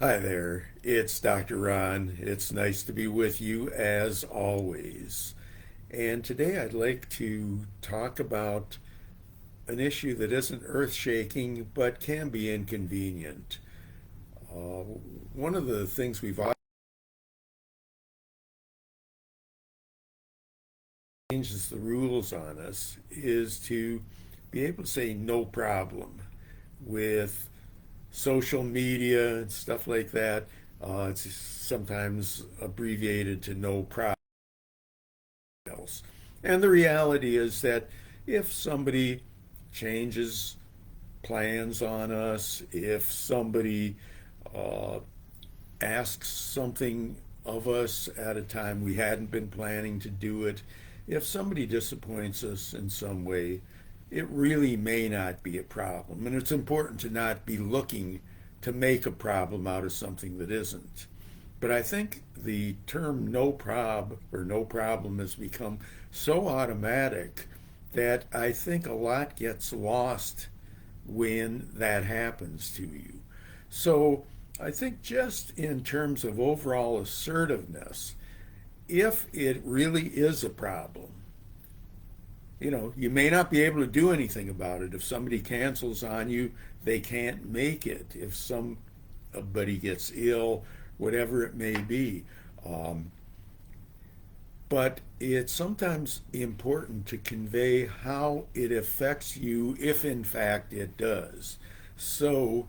Hi there, it's Dr. Ron. It's nice to be with you as always. And today I'd like to talk about an issue that isn't earth shaking but can be inconvenient. Uh, One of the things we've always changes the rules on us is to be able to say no problem with social media and stuff like that. It's sometimes abbreviated to no problem. Else. And the reality is that if somebody changes plans on us, if somebody uh, asks something of us at a time we hadn't been planning to do it, if somebody disappoints us in some way, it really may not be a problem. And it's important to not be looking to make a problem out of something that isn't. But I think the term no prob or no problem has become so automatic that I think a lot gets lost when that happens to you. So I think just in terms of overall assertiveness, if it really is a problem, you may not be able to do anything about it. If somebody cancels on you, they can't make it. If somebody gets ill, whatever it may be. Um, but it's sometimes important to convey how it affects you if in fact it does. So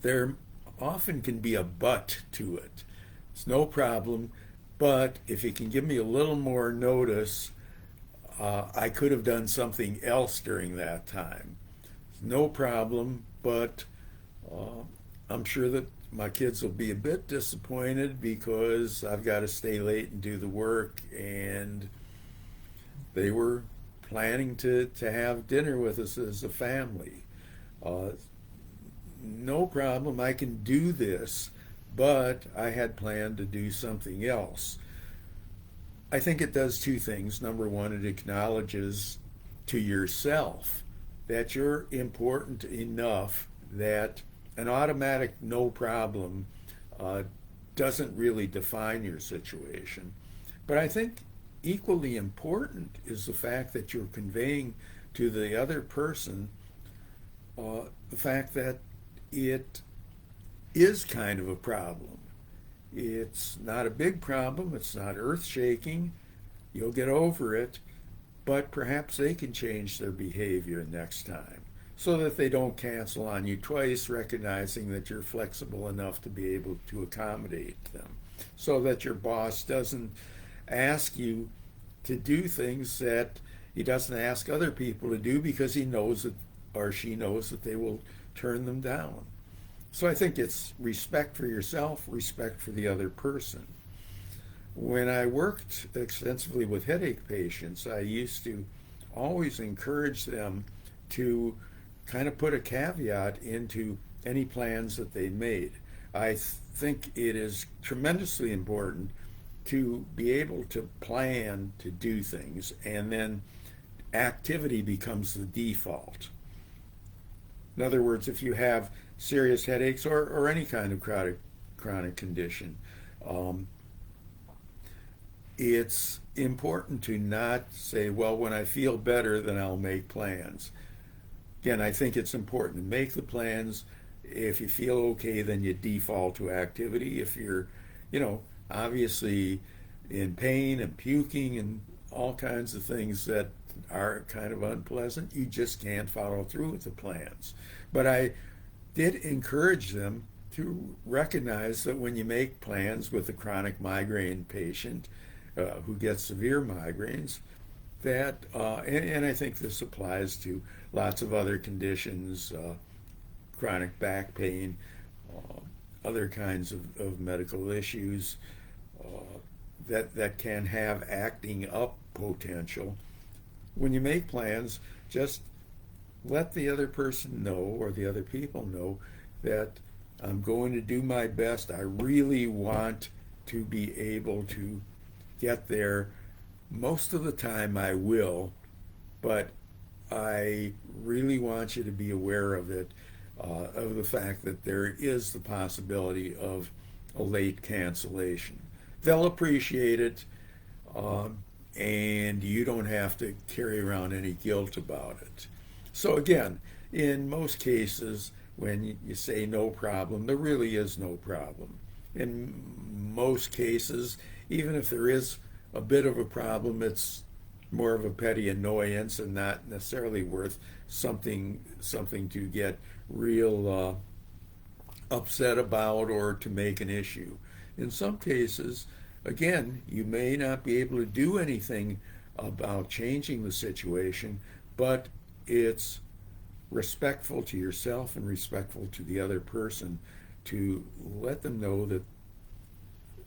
there often can be a but to it. It's no problem, but if you can give me a little more notice, I could have done something else during that time. No problem, but uh, I'm sure that my kids will be a bit disappointed because I've got to stay late and do the work, and they were planning to have dinner with us as a family. Uh, no problem, I can do this, but I had planned to do something else. I think it does two things. Number one, it acknowledges to yourself that you're important enough that an automatic no problem uh, doesn't really define your situation. But I think equally important is the fact that you're conveying to the other person the fact that it is kind of a problem. It's not a big problem, it's not earth shaking, you'll get over it, but perhaps they can change their behavior next time so that they don't cancel on you twice, recognizing that you're flexible enough to be able to accommodate them, so that your boss doesn't ask you to do things that he doesn't ask other people to do because he knows that or she knows that they will turn them down. So I think it's respect for yourself, respect for the other person. When I worked extensively with headache patients, I used to always encourage them to kind of put a caveat into any plans that they made. I think it is tremendously important to be able to plan to do things, and then activity becomes the default. In other words, if you have serious headaches or any kind of chronic condition, um, it's important to not say, well, when I feel better, then I'll make plans. Again, I think it's important to make the plans. If you feel okay, then you default to activity. If you're, obviously in pain and puking and all kinds of things that are kind of unpleasant, you just can't follow through with the plans. But I did encourage them to recognize that when you make plans with a chronic migraine patient who gets severe migraines, and I think this applies to lots of other conditions, chronic back pain, uh, other kinds of medical issues uh, that can have acting up potential. When you make plans, just let the other person know or the other people know that I'm going to do my best. I really want to be able to get there. Most of the time I will, but I really want you to be aware of it. of the fact that there is the possibility of a late cancellation. They'll appreciate it, and you don't have to carry around any guilt about it. So, again, in most cases, when you say no problem, there really is no problem. In most cases, even if there is a bit of a problem, it's more of a petty annoyance and not necessarily worth something to get real upset about or to make an issue. In some cases, again, you may not be able to do anything about changing the situation, but it's respectful to yourself and respectful to the other person to let them know that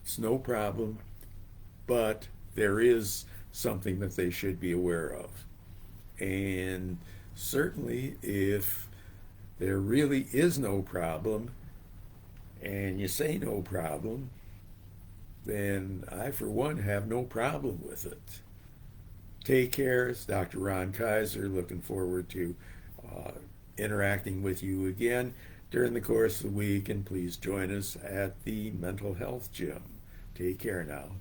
it's no problem, but there is something that they should be aware of. And certainly, if there really is no problem and you say no problem, then I, for one, have no problem with it. Take care. It's Dr. Ron Kaiser. Looking forward to interacting with you again during the course of the week, and please join us at the Mental Health Gym. Take care now.